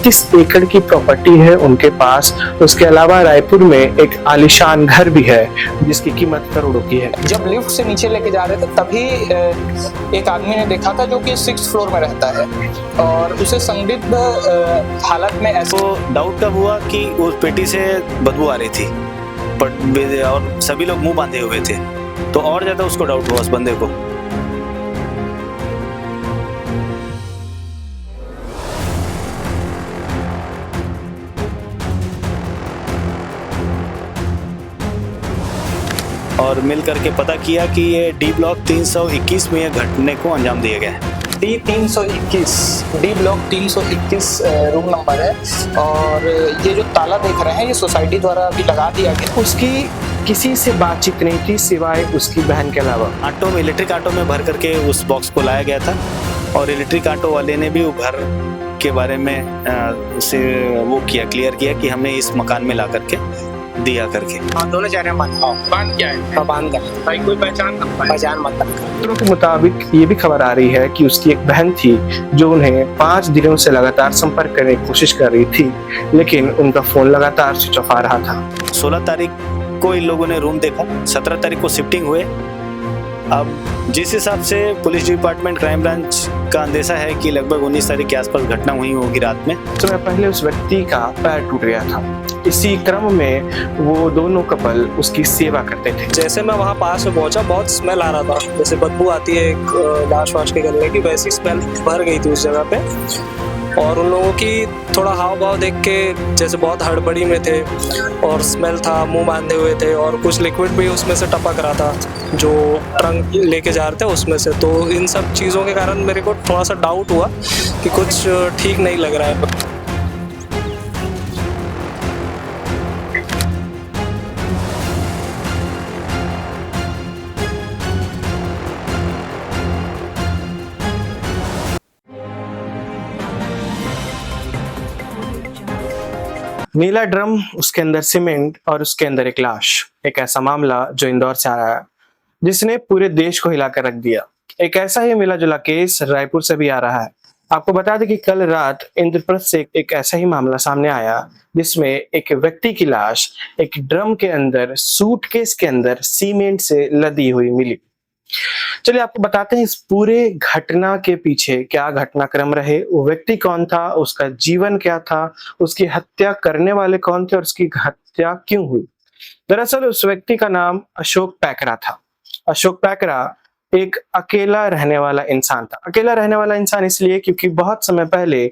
36 एकड़ की प्रॉपर्टी है उनके पास। उसके अलावा रायपुर में एक आलीशान घर भी है जिसकी कीमत करोड़ों की है। जब लिफ्ट से नीचे लेके जा रहे थे तभी एक आदमी ने देखा था जो कि 6th फ्लोर में रहता है और उसे संदिग्ध हालत में ऐसे डाउट कब हुआ कि उस पेटी से बदबू आ रही थी और सभी लोग मुंह बांधे हुए थे, तो और ज्यादा उसको डाउट हुआ उस बंदे को। और मिल करके पता किया कि ये डी ब्लॉक 321 में घटने को अंजाम दिया गया है। डी ब्लॉक 321 रूम नंबर है और ये जो ताला देख रहे हैं ये सोसाइटी द्वारा अभी लगा दिया गया। उसकी किसी से बातचीत नहीं थी सिवाय उसकी बहन के अलावा। ऑटो में, इलेक्ट्रिक ऑटो में भर करके उस बॉक्स को लाया गया था और इलेक्ट्रिक ऑटो वाले ने भी वो घर के बारे में से वो किया, क्लियर किया कि हमने इस मकान में ला करके दिया करके। हाँ, दोनों जा रहे हैं बांध क्या है? बांध कर भाई, कोई पहचान मत कर। सूत्रों के मुताबिक ये भी खबर आ रही है कि उसकी एक बहन थी जो उन्हें 5 दिनों से लगातार संपर्क करने की कोशिश कर रही थी, लेकिन उनका फोन लगातार स्विच ऑफ आ रहा था। 16 तारीख को इन लोगों ने रूम देखा, 17 तारीख को शिफ्टिंग हुए। अब जिस हिसाब से पुलिस डिपार्टमेंट, क्राइम ब्रांच का अंदेशा है कि लगभग 19 तारीख के आसपास घटना हुई होगी रात में। समय पहले उस व्यक्ति का पैर टूट गया था। इसी क्रम में वो दोनों कपल उसकी सेवा करते थे। जैसे मैं वहाँ पास में पहुंचा, बहुत स्मेल आ रहा था, जैसे बदबू आती है एक लाश वाश के गलने की, वैसी स्मेल भर गई थी उस जगह पे। और उन लोगों की थोड़ा हाव भाव देख के जैसे बहुत हड़बड़ी में थे और स्मेल था, मुंह बांधे हुए थे और कुछ लिक्विड भी उसमें से टपक रहा था जो ट्रंक लेके जा रहे थे उसमें से। तो इन सब चीज़ों के कारण मेरे को थोड़ा सा डाउट हुआ कि कुछ ठीक नहीं लग रहा है। नीला ड्रम, उसके अंदर सीमेंट और उसके अंदर एक लाश। एक ऐसा मामला जो इंदौर से आया है जिसने पूरे देश को हिलाकर रख दिया। एक ऐसा ही मिला जुला केस रायपुर से भी आ रहा है। आपको बता दें कि कल रात इंद्रप्रस्थ से एक ऐसा ही मामला सामने आया जिसमें एक व्यक्ति की लाश एक ड्रम के अंदर, सूटकेस के अंदर सीमेंट से लदी हुई मिली। चलिए आपको बताते हैं इस पूरे घटना के पीछे क्या घटनाक्रम रहे, वो व्यक्ति कौन था, उसका जीवन क्या था, उसकी हत्या करने वाले कौन थे और उसकी हत्या क्यों हुई। दरअसल उस व्यक्ति का नाम अशोक पैकरा था। अशोक पैकरा एक अकेला रहने वाला इंसान था। अकेला रहने वाला इंसान इसलिए क्योंकि बहुत समय पहले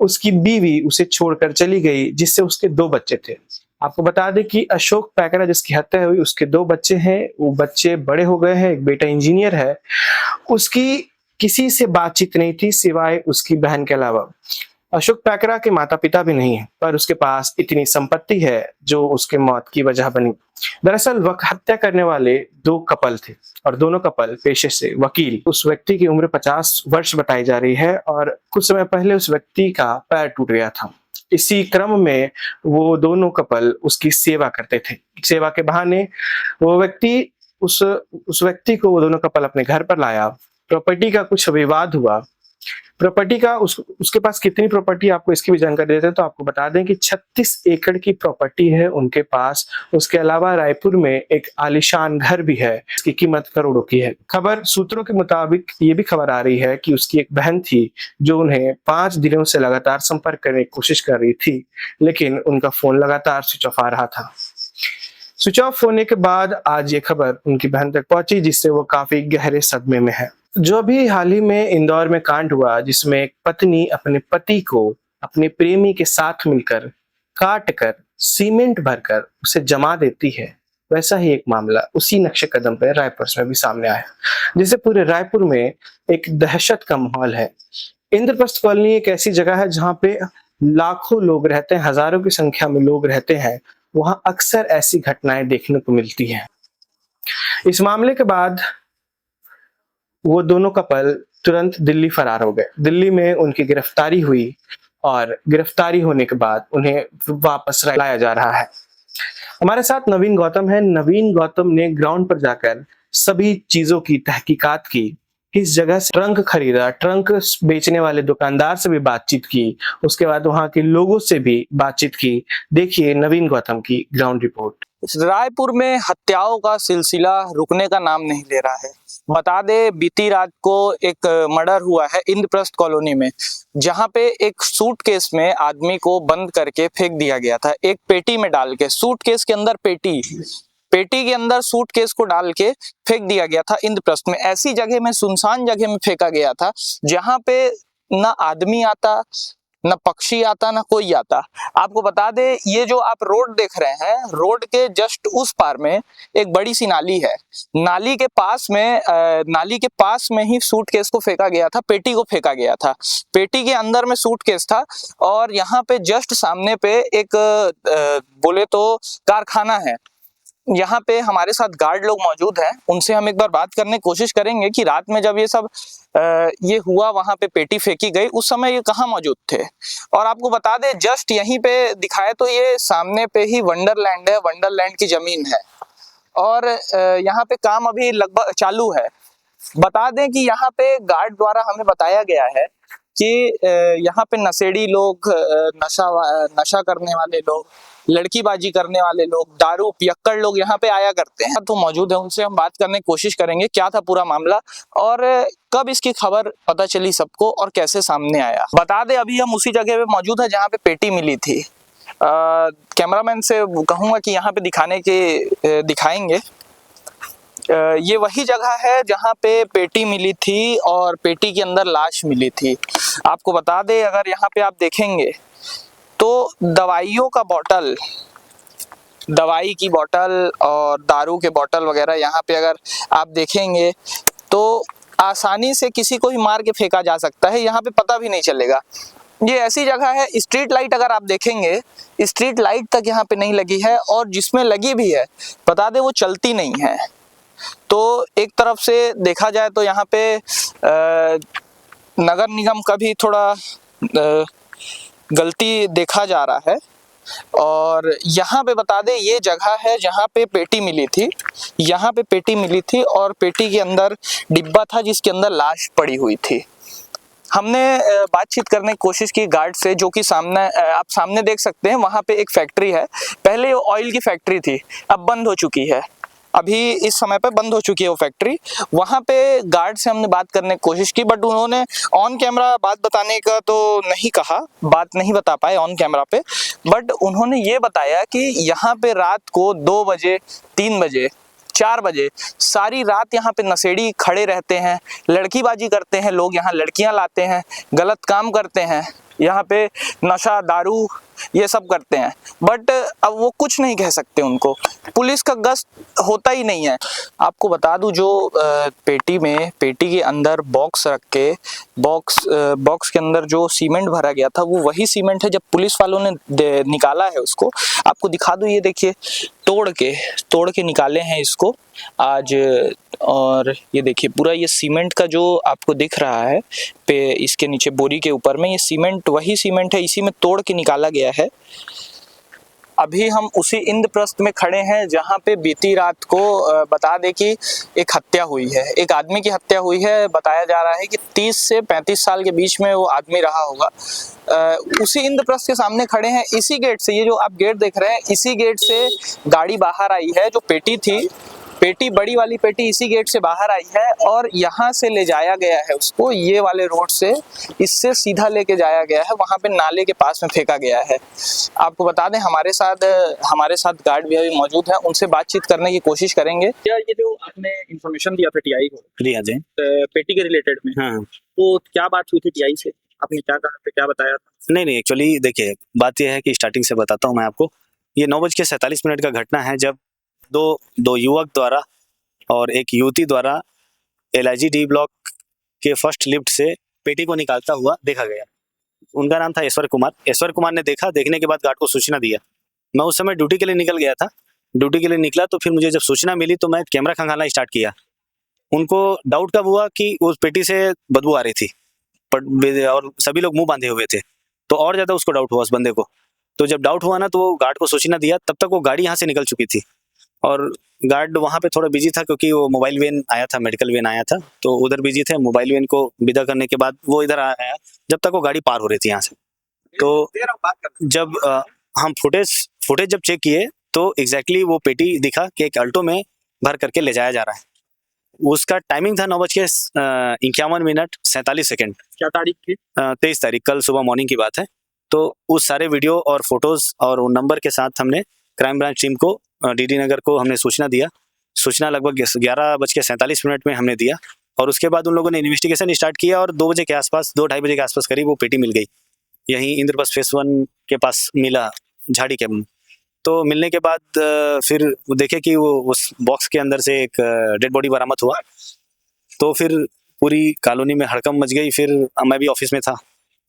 उसकी बीवी उसे छोड़कर चली गई, जिससे उसके 2 बच्चे थे। आपको बता दें कि अशोक पैकरा जिसकी हत्या हुई उसके 2 बच्चे हैं। वो बच्चे बड़े हो गए हैं, एक बेटा इंजीनियर है। उसकी किसी से बातचीत नहीं थी सिवाय उसकी बहन के अलावा। अशोक पैकरा के माता पिता भी नहीं है, पर उसके पास इतनी संपत्ति है जो उसके मौत की वजह बनी। दरअसल हत्या करने वाले 2 कपल थे और दोनों कपल पेशे से वकील। उस व्यक्ति की उम्र 50 वर्ष बताई जा रही है और कुछ समय पहले उस व्यक्ति का पैर टूट गया था। इसी क्रम में वो दोनों कपल उसकी सेवा करते थे। सेवा के बहाने वो व्यक्ति उस व्यक्ति को वो दोनों कपल अपने घर पर लाया। प्रॉपर्टी का कुछ विवाद हुआ। प्रॉपर्टी का उसके पास कितनी प्रॉपर्टी, आपको इसकी भी जानकारी देते हैं तो आपको बता दें कि 36 एकड़ की प्रॉपर्टी है उनके पास। उसके अलावा रायपुर में एक आलीशान घर भी है इसकी कीमत करोड़ों की है। खबर सूत्रों के मुताबिक ये भी खबर आ रही है कि उसकी एक बहन थी जो उन्हें 5 दिनों से लगातार संपर्क करने की कोशिश कर रही थी, लेकिन उनका फोन लगातार स्विच ऑफ आ रहा था। स्विच ऑफ होने के बाद आज ये खबर उनकी बहन तक पहुंची, जिससे वो काफी गहरे सदमे में है। जो भी हाल ही में इंदौर में कांड हुआ जिसमें एक पत्नी अपने पति को अपने प्रेमी के साथ मिलकर काट कर सीमेंट भरकर उसे जमा देती है, वैसा ही एक मामला उसी नक्शे कदम पर रायपुर में भी सामने आया, जिससे पूरे रायपुर में एक दहशत का माहौल है। इंद्रप्रस्थ कॉलोनी एक ऐसी जगह है जहाँ पे लाखों लोग रहते हैं, हजारों की संख्या में लोग रहते हैं। वहां अक्सर ऐसी घटनाएं देखने को मिलती हैं। इस मामले के बाद वो दोनों कपल तुरंत दिल्ली फरार हो गए। दिल्ली में उनकी गिरफ्तारी हुई और गिरफ्तारी होने के बाद उन्हें वापस लाया जा रहा है। हमारे साथ नवीन गौतम है। नवीन गौतम ने ग्राउंड पर जाकर सभी चीजों की तहकीकात की किस जगह से ट्रंक खरीदा, ट्रंक बेचने वाले दुकानदार से भी बातचीत की, उसके बाद वहां के लोगों से भी बातचीत की। देखिए नवीन गौतम की ग्राउंड रिपोर्ट। रायपुर में हत्याओं का सिलसिला रुकने का नाम नहीं ले रहा है। बता दे बीती रात को एक मर्डर हुआ है इंद्रप्रस्थ कॉलोनी में, जहां पे एक सूटकेस में आदमी को बंद करके फेंक दिया गया था, एक पेटी में डाल के। सूटकेस के अंदर पेटी के अंदर सूटकेस को डाल के फेंक दिया गया था इंद्रप्रस्थ में। ऐसी जगह में, सुनसान जगह में फेंका गया था जहां पे ना आदमी आता, न पक्षी आता, ना कोई आता। आपको बता दे ये जो आप रोड देख रहे हैं, रोड के जस्ट उस पार में एक बड़ी सी नाली है। नाली के पास में ही सूटकेस को फेंका गया था, पेटी को फेंका गया था। पेटी के अंदर में सूटकेस था और यहाँ पे जस्ट सामने पे एक बोले तो कारखाना है। यहाँ पे हमारे साथ गार्ड लोग मौजूद हैं, उनसे हम एक बार बात करने की कोशिश करेंगे कि रात में जब ये सब ये हुआ, वहां पे पेटी फेंकी गई, उस समय ये कहाँ मौजूद थे। और आपको बता दे जस्ट यहीं पे दिखाए तो ये सामने पे ही वंडरलैंड है, वंडरलैंड की जमीन है और यहाँ पे काम अभी लगभग चालू है। बता दें कि यहाँ पे गार्ड द्वारा हमें बताया गया है कि यहाँ पे नशेड़ी लोग, नशा करने वाले लोग, लड़कीबाजी करने वाले लोग, दारू पियक्कड़ लोग यहाँ पे आया करते हैं। तो मौजूद है, उनसे हम बात करने की कोशिश करेंगे क्या था पूरा मामला और कब इसकी खबर पता चली सबको और कैसे सामने आया। बता दे अभी हम उसी जगह पे मौजूद है जहाँ पे पेटी मिली थी। कैमरामैन से कहूंगा कि यहाँ पे दिखाएंगे। ये वही जगह है जहाँ पे पेटी मिली थी और पेटी के अंदर लाश मिली थी। आपको बता दे अगर यहाँ पे आप देखेंगे तो दवाइयों का बोतल, दवाई की बोतल और दारू के बोतल वगैरह यहाँ पे अगर आप देखेंगे तो आसानी से किसी को भी मार के फेंका जा सकता है, यहाँ पे पता भी नहीं चलेगा। ये ऐसी जगह है, स्ट्रीट लाइट अगर आप देखेंगे, स्ट्रीट लाइट तक यहाँ पे नहीं लगी है और जिसमें लगी भी है बता दे वो चलती नहीं है। तो एक तरफ से देखा जाए तो यहाँ पे नगर निगम का भी थोड़ा गलती देखा जा रहा है। और यहाँ पे बता दे ये जगह है जहाँ पे पेटी मिली थी, यहाँ पे पेटी मिली थी और पेटी के अंदर डिब्बा था जिसके अंदर लाश पड़ी हुई थी। हमने बातचीत करने की कोशिश की गार्ड से, जो कि आप सामने देख सकते हैं, वहाँ पे एक फैक्ट्री है। पहले ऑयल की फैक्ट्री थी, अब बंद हो चुकी है, अभी इस समय पे बंद हो चुकी है वो फैक्ट्री। वहाँ पे गार्ड से हमने बात करने की कोशिश की बट उन्होंने ऑन कैमरा बात बताने का तो नहीं कहा, बात नहीं बता पाए ऑन कैमरा पे। बट उन्होंने ये बताया कि यहाँ पे रात को 2 बजे, 3 बजे, 4 बजे सारी रात यहाँ पे नशेड़ी खड़े रहते हैं, लड़कीबाजी करते हैं लोग, यहाँ लड़कियाँ लाते हैं, गलत काम करते हैं, यहाँ पे नशा दारू ये सब करते हैं। बट अब वो कुछ नहीं कह सकते, उनको पुलिस का गश्त होता ही नहीं है। आपको बता दूं जो पेटी के अंदर बॉक्स रख के बॉक्स के अंदर जो सीमेंट भरा गया था वो वही सीमेंट है जब पुलिस वालों ने निकाला है उसको। आपको दिखा दूं, ये देखिए तोड़ के निकाले हैं इसको आज। और ये देखिए पूरा ये सीमेंट का जो आपको दिख रहा है पे इसके नीचे बोरी के ऊपर में, ये सीमेंट वही सीमेंट है, इसी में तोड़ के निकाला गया है। अभी हम उसी इंद्रप्रस्थ में खड़े हैं जहां पे बीती रात को बता दे कि एक हत्या हुई है, एक आदमी की हत्या हुई है। बताया जा रहा है कि 30 से 35 साल के बीच में वो आदमी रहा होगा। उसी इंद्रप्रस्थ के सामने खड़े हैं, इसी गेट से, ये जो आप गेट देख रहे हैं, इसी गेट से गाड़ी बाहर आई है। जो पेटी थी, पेटी बड़ी वाली पेटी इसी गेट से बाहर आई है और यहाँ से ले जाया गया है उसको, ये वाले रोड से इससे सीधा लेके जाया गया है, वहाँ पे नाले के पास में फेंका गया है। आपको बता दें हमारे साथ गार्ड भी अभी मौजूद है, उनसे बातचीत करने की कोशिश करेंगे। क्या ये जो आपने इंफॉर्मेशन दिया था टीआई को, पेटी के रिलेटेड में, हाँ, तो क्या बात हुई थी टीआई से, आपने क्या कहा था, क्या बताया था? नहीं एक्चुअली देखिए बात यह है कि स्टार्टिंग से बताता हूँ मैं आपको। ये 9:47 का घटना है जब दो युवक द्वारा और एक युवती द्वारा LIG D ब्लॉक के फर्स्ट लिफ्ट से पेटी को निकालता हुआ देखा गया। उनका नाम था ईश्वर कुमार ने देखने के बाद गार्ड को सूचना दिया। मैं उस समय ड्यूटी के लिए निकल गया था, ड्यूटी के लिए निकला तो फिर मुझे जब सूचना मिली तो मैं कैमरा खंगालना स्टार्ट किया। उनको डाउट कब हुआ कि उस पेटी से बदबू आ रही थी और सभी लोग मुंह बांधे हुए थे, तो और ज़्यादा उसको डाउट हुआ उस बंदे को। तो जब डाउट हुआ ना तो वो गार्ड को सूचना दिया, तब तक वो गाड़ी यहाँ से निकल चुकी थी और गार्ड वहाँ पे थोड़ा बिजी था क्योंकि वो मोबाइल वैन आया था, मेडिकल वैन आया था, तो उधर बिजी थे। मोबाइल वैन को विदा करने के बाद वो इधर आया जब तक वो गाड़ी पार हो रही थी यहाँ से। तो जब हम फुटेज जब चेक किए तो एग्जैक्टली वो पेटी दिखा कि एक अल्टो में भर करके ले जाया जा रहा है। उसका टाइमिंग था 9:51:47। क्या तारीख थी? 23 तारीख, कल सुबह मॉर्निंग की बात है। तो उस सारे वीडियो और फोटोज और उन नंबर के साथ हमने क्राइम ब्रांच टीम को, डीडी नगर को हमने सूचना दिया। सूचना लगभग 11:47 में हमने दिया और उसके बाद उन लोगों ने इन्वेस्टिगेशन स्टार्ट किया और 2 बजे के आसपास, 2-2:30 बजे के आसपास करीब वो पेटी मिल गई। यहीं इंद्रप्रस्थ फेस 1 के पास मिला, झाड़ी के। तो मिलने के बाद फिर वो देखे कि वो उस बॉक्स के अंदर से एक डेड बॉडी बरामद हुआ। तो फिर पूरी कॉलोनी में हड़कंप मच गई। फिर मैं भी ऑफिस में था,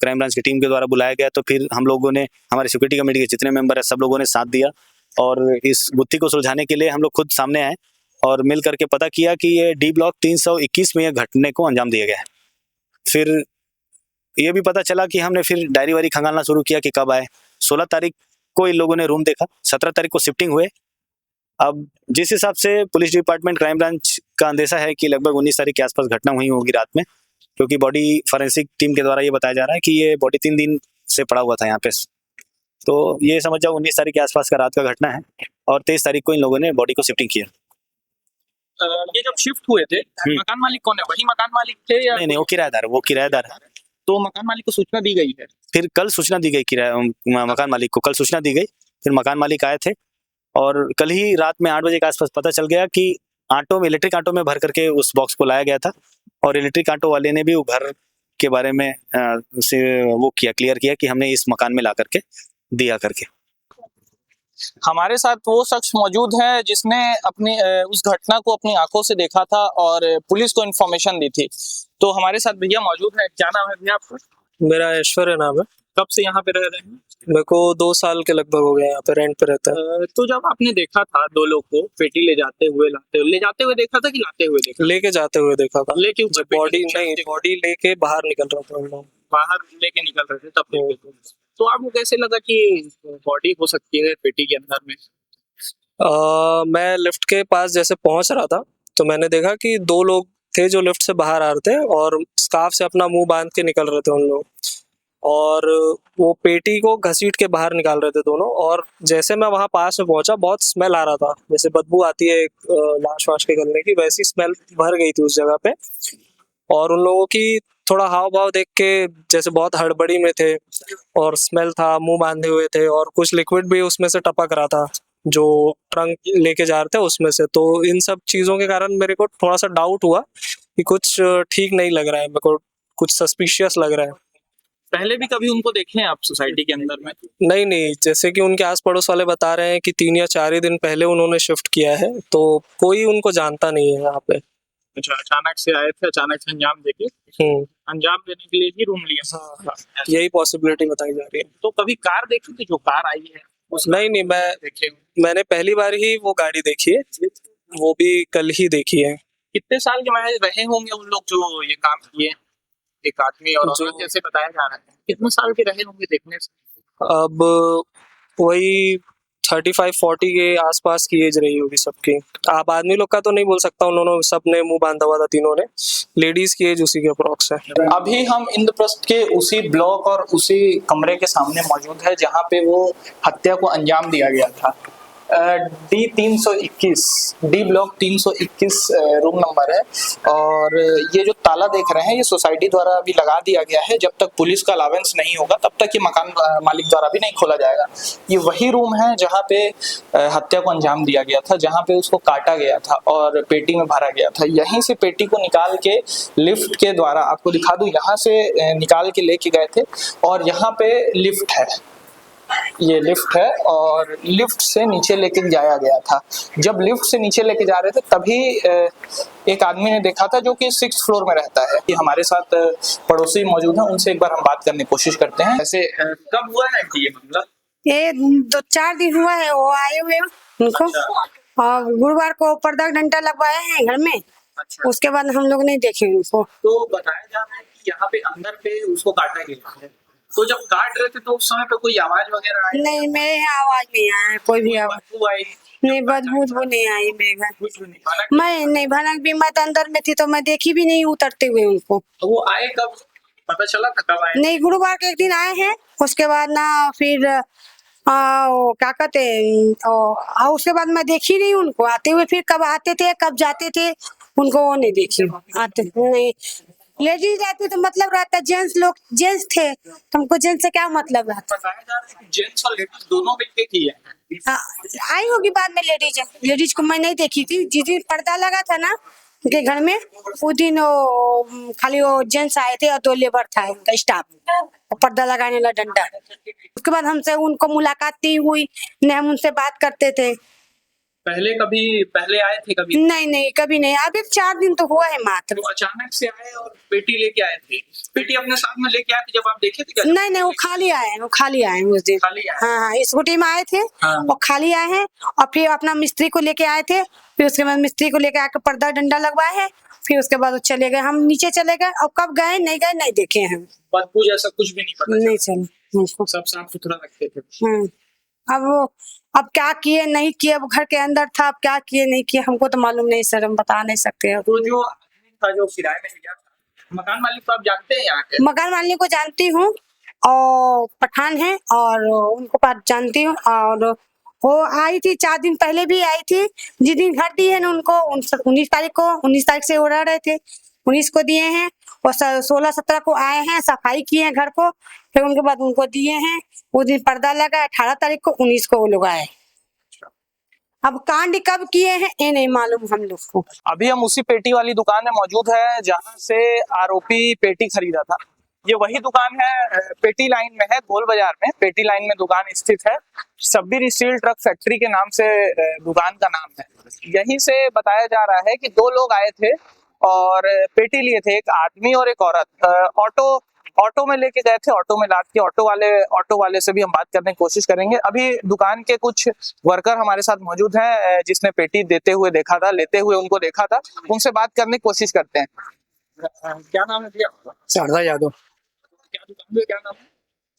क्राइम ब्रांच की टीम के द्वारा बुलाया गया। तो फिर हम लोगों ने, हमारे सिक्योरिटी कमेटी के जितने मेंबर हैं सब लोगों ने साथ दिया और इस गुत्थी को सुलझाने के लिए हम लोग खुद सामने आए और मिल करके पता किया कि ये डी ब्लॉक 321 में यह घटने को अंजाम दिया गया है। फिर ये भी पता चला कि हमने फिर डायरी वारी खंगालना शुरू किया कि कब आए। 16 तारीख को इन लोगों ने रूम देखा, 17 तारीख को शिफ्टिंग हुए। अब जिस हिसाब से पुलिस डिपार्टमेंट, क्राइम ब्रांच का अंदेशा है कि लगभग 19 तारीख के आसपास घटना हुई होगी रात में, क्योंकि बॉडी फॉरेंसिक टीम के द्वारा ये बताया जा रहा है कि ये बॉडी 3 दिन से पड़ा हुआ था यहाँ पे। तो ये समझ जाओ 19 तारीख के आसपास का रात का घटना है और 23 तारीख को इन लोगों ने बॉडी को शिफ्टिंग किया। ये जब शिफ्ट हुए थे, मकान मालिक कौन है? वही मकान मालिक थे या? नहीं, वो किराएदार है। तो मकान मालिक को सूचना दी गई है? फिर कल सूचना दी गई, मकान मालिक को कल सूचना दी गई। फिर मकान मालिक आए थे और कल ही रात में 8 बजे के आसपास पता चल गया कि आटो में, इलेक्ट्रिक आटो में भर करके उस बॉक्स को लाया गया था और इलेक्ट्रिक आटो वाले ने भी वो घर के बारे में से वो क्लियर किया कि हमने इस मकान में ला करके दिया करके। हमारे साथ वो शख्स मौजूद है जिसने अपनी उस घटना को अपनी आंखों से देखा था और पुलिस को इन्फॉर्मेशन दी थी। तो हमारे साथ भैया मौजूद है। क्या नाम है भैया आपका? मेरा ऐश्वर्य नाम है। कब से यहाँ पे रह रहे हैं? मेरे को 2 साल के लगभग हो गए यहाँ पे, रेंट पे रहता है। तो जब आपने देखा था 2 लोग को पेटी ले जाते हुए देखा था कि लाते हुए देखा? लेके जाते हुए देखा था। लेके जब बॉडी लेके बाहर निकल रहा था हम लोग। बाहर लेके निकल रहे थे तब देखे थे। तो आपको कैसे लगा कि बॉडी हो सकती है पेटी के अंदर में? मैं लिफ्ट के पास जैसे पहुंच रहा था तो मैंने देखा कि 2 लोग थे जो लिफ्ट से बाहर आ रहे थे और स्कार्फ से अपना मुंह बांध के निकल रहे थे उन लोग, और वो पेटी को घसीट के बाहर निकाल रहे थे दोनों। और जैसे मैं वहां पास में पहुंचा, बहुत स्मेल आ रहा था, जैसे बदबू आती है लाश वाश के गलने की, वैसी स्मेल भर गई थी उस जगह पे। और उन लोगों की थोड़ा हाव भाव देख के जैसे बहुत हड़बड़ी में थे और स्मेल था, मुंह बांधे हुए थे और कुछ लिक्विड भी उसमें से टपक रहा था जो ट्रंक लेके जा रहे थे उसमें से। तो इन सब चीज़ों के कारण मेरे को थोड़ा सा डाउट हुआ कि कुछ ठीक नहीं लग रहा है, मेरे को कुछ सस्पिशियस लग रहा है। पहले भी कभी उनको देखे हैं आप सोसाइटी के अंदर में? नहीं, जैसे कि उनके आस पड़ोस वाले बता रहे हैं कि 3 या 4 ही दिन पहले उन्होंने शिफ्ट किया है, तो कोई उनको जानता नहीं है यहाँ पे। अच्छा, अचानक से आए थे, अचानक से अंजाम देके अंजाम देने के लिए ही रूम लिया? हाँ, यही पॉसिबिलिटी बताई जा रही है। तो कभी कार देखी थी? जो कार आई है नहीं, मैंने पहली बार ही वो गाड़ी देखी है, वो भी कल ही देखी है। कितने साल के महज रहे होंगे उन लोग जो ये काम किए? एक आदमी और औरत जैसे बताया जा रहा है, कितने साल के रहे होंगे देखने से? अब वही 35-40 के आसपास की एज रही होगी सबकी। आप आदमी लोग का तो नहीं बोल सकता, उन्होंने सबने मुंह बांधा हुआ था तीनों ने। लेडीज की एज उसी के अप्रॉक्स है। अभी हम इंद्रप्रस्थ के उसी ब्लॉक और उसी कमरे के सामने मौजूद है जहां पे वो हत्या को अंजाम दिया गया था। डी ब्लॉक 321 रूम नंबर है और ये जो ताला देख रहे हैं ये सोसाइटी द्वारा अभी लगा दिया गया है। जब तक पुलिस का अलावेंस नहीं होगा तब तक ये मकान मालिक द्वारा भी नहीं खोला जाएगा। ये वही रूम है जहाँ पे हत्या को अंजाम दिया गया था, जहाँ पे उसको काटा गया था और पेटी में भरा गया था। यहीं से पेटी को निकाल के लिफ्ट के द्वारा, आपको दिखा दूं, यहाँ से निकाल के लेके गए थे और यहाँ पे लिफ्ट है, ये लिफ्ट है और लिफ्ट से नीचे लेके जाया गया था। जब लिफ्ट से नीचे लेके जा रहे थे तभी एक आदमी ने देखा था जो कि 6th फ्लोर में रहता है। कि हमारे साथ पड़ोसी मौजूद हैं, उनसे एक बार हम बात करने की कोशिश करते हैं। ऐसे कब हुआ है कि ये मामला? ये 2-4 दिन हुआ है, वो आए हुए उनको और गुरुवार को पर्दा डंडा लगवाए हैं घर में। अच्छा। उसके बाद हम लोग नहीं देखे उनको। तो बताया जा रहा है कि यहाँ पे अंदर पे उसको काटा गया है। तो जब काट रहे थे तो उस समय पे कोई आवाज वगैरह आई? नहीं, मेरे यहाँ आवाज नहीं आया, कोई भी आवाज बदबू आई? नहीं बदबू वो नहीं आई मेरे घर। कुछ भी नहीं खाना। मैं नहीं भनक भी मैं तो अंदर में थी तो मैं देखी भी नहीं उतरते हुए उनको। तो वो आए कब, पता चला था कब आए? नहीं गुरुवार के एक दिन आए हैं, उसके बाद ना फिर क्या कहते उसके बाद मैं देखी नहीं उनको आते हुए। फिर कब आते थे कब जाते थे उनको वो नहीं देखी। आते नहीं लेडीज आती तो मतलब रहता, जेंट्स लोग जेंट्स थे तो हमको जेंट्स से क्या मतलब रहता। बताया जा रहा है कि जेंट्स और लेडीज दोनों मिलके की है। आई होगी बाद में लेडीज को मैं नहीं देखी थी। जिस दिन पर्दा लगा था ना उनके घर में उस दिन वो खाली वो जेंट्स आए थे और 2 लेबर था उनका स्टाफ पर्दा लगाने वाला डंडा। उसके बाद हमसे उनको मुलाकात ही हुई, नहीं हम उनसे बात करते थे। पहले आए थे कभी? नहीं कभी नहीं, अभी 4 दिन तो हुआ है मात्र। तो अचानक से आए और पेटी लेके आए थे। पेटी अपने साथ में लेके आए थे जब आप देखे थे क्या? नहीं वो खाली आए हैं उस दिन। खाली आए? हाँ स्कूटी में आए थे हाँ। और खाली आए हैं और फिर अपना मिस्त्री को लेके आए थे। फिर उसके बाद मिस्त्री को लेके आकर पर्दा डंडा लगवाए हैं। फिर उसके बाद वो चले गए, हम नीचे चले गए और कब गए नहीं देखे हैं। बदबू जैसा कुछ भी नहीं पता नहीं चला? चले हमको। सब साफ सुथरा रखते थे। अब क्या किए नहीं किए, अब घर के अंदर था, अब क्या किए नहीं किए हमको तो मालूम नहीं सर, हम बता नहीं सकते हैं। तो जो आदमी था जो किराए में लिया था, मकान मालिक को आप जानते हैं यहाँ के? मकान मालिक को जानती हूँ और पठान है और उनको बात जानती हूँ। और वो आई थी 4 दिन पहले भी आई थी। जिस दिन घर दिए ना उनको 19 तारीख से वो रह रहे थे, 19 को दिए हैं और 16-17 को आए हैं, सफाई किए हैं घर को। फिर उनके बाद उनको दिए हैं, उस दिन पर्दा लगा 18 तारीख को, 19 को वो लोग आए। अब कांड कब किए हैं ये नहीं मालूम हम लोग को। अभी हम उसी पेटी वाली दुकान में मौजूद है जहां से आरोपी पेटी खरीदा था। ये वही दुकान है, पेटी लाइन में है, गोल बाजार में पेटी लाइन में दुकान स्थित है। सब्बीर स्टील ट्रक फैक्ट्री के नाम से दुकान का नाम है। यहीं से बताया जा रहा है कि 2 लोग आए थे और पेटी लिए थे, एक आदमी और एक औरत। ऑटो में लेके गए थे, ऑटो में लाद के। ऑटो वाले से भी हम बात करने की कोशिश करेंगे। अभी दुकान के कुछ वर्कर हमारे साथ मौजूद हैं जिसने पेटी लेते हुए उनको देखा था, उनसे बात करने की कोशिश करते हैं। क्या नाम है भैया? शारदा यादव। क्या दुकान है, क्या नाम है?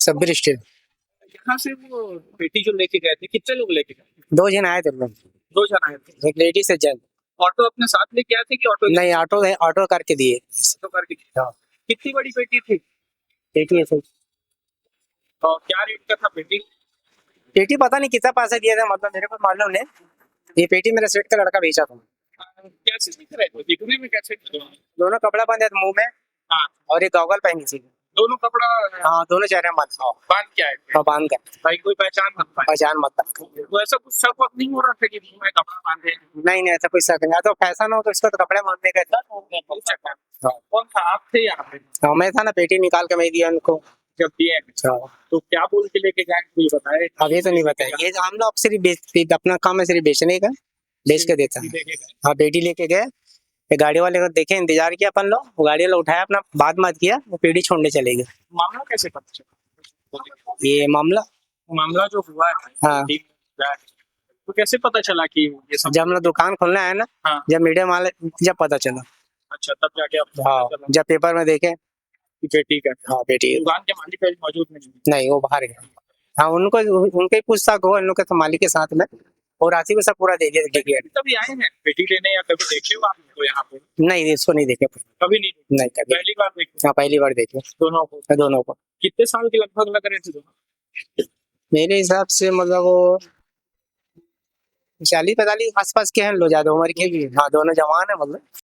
सब्बीर स्टील। यहाँ से वो पेटी जो लेके गए थे, कितने लोग लेके गए? 2 जन आए थे लोग, 2 जन आए थे। एक लेडीज से जेंट्स। ऑटो अपने साथ लेके आए थे कि ऑटो? नहीं ऑटो करके दिए। ऑटो करके। हाँ। कितनी बड़ी पेटी थी पेटी ऐसे और क्या रेट का था पेटी? पेटी पता नहीं कितना पैसा दिया था, मतलब मेरे को मालूम नहीं। ये पेटी मेरे सेठ का लड़का बेचा था। कैसे दिख रहे थे, दिखने में कैसे थे? दोनों कपड़ा बांधे थे मुंह में। हाँ। और एक गॉगल पहनी थी। दोनों कपड़ा? हाँ दोनों चेहरे मत बांध के आए थे? बांध कर। भाई कोई पहचान मत पाए? पहचान मत। तो ऐसा कुछ शक वक्त नहीं हो रहा था कि मुंह में कपड़ा बांधे? नहीं ऐसा कुछ शक नहीं। तो फैशन हो तो इसको तो कपड़े बांधने का था। कौन था, आप थे यहाँ पे? हाँ मैं था ना, पेटी निकाल के मैं दिया उनको जब दिए तो क्या बोल के लेके गए, कोई बताए? अभी तो नहीं बताया। ये हम लोग सिर्फ अपना काम है, सिर्फ बेचने का, बेच के देता है। हाँ पेटी लेके गए, गाड़ी वाले को देखे, इंतजार किया अपन लोग, वो गाड़ी वाला उठाया अपना, बात मत किया, वो पेटी छोड़ने चले गए। मामला कैसे पता चला? ये मामला जो हुआ है, हाँ। तो कैसे पता चला कि ये सब? जब हम लोग दुकान खोलना है ना, हाँ। जब मीडिया वाले, जब पता चला। अच्छा, तब जाके आप हाँ जब पेपर में देखे कि पेटी का? हाँ पेटी। दुकान के मालिक अभी मौजूद नहीं वो बाहर गए। हाँ उनके पूछताछ हो, इन लोग के मालिक के साथ में, और राशि को सब पूरा दे दिया। कभी आए हैं पेटी लेने या कभी देखे हो आप इनको यहाँ पे? नहीं इसको नहीं देखे। कभी नहीं कभी। पहली बार देखे? हाँ पहली बार देखे दोनों को। कितने साल के लगभग लग रहे थे दोनों? मेरे हिसाब से मतलब वो 40-45 आसपास के हैं लोग, ज्यादा उम्र के भी। हाँ दोनों जवान है मतलब।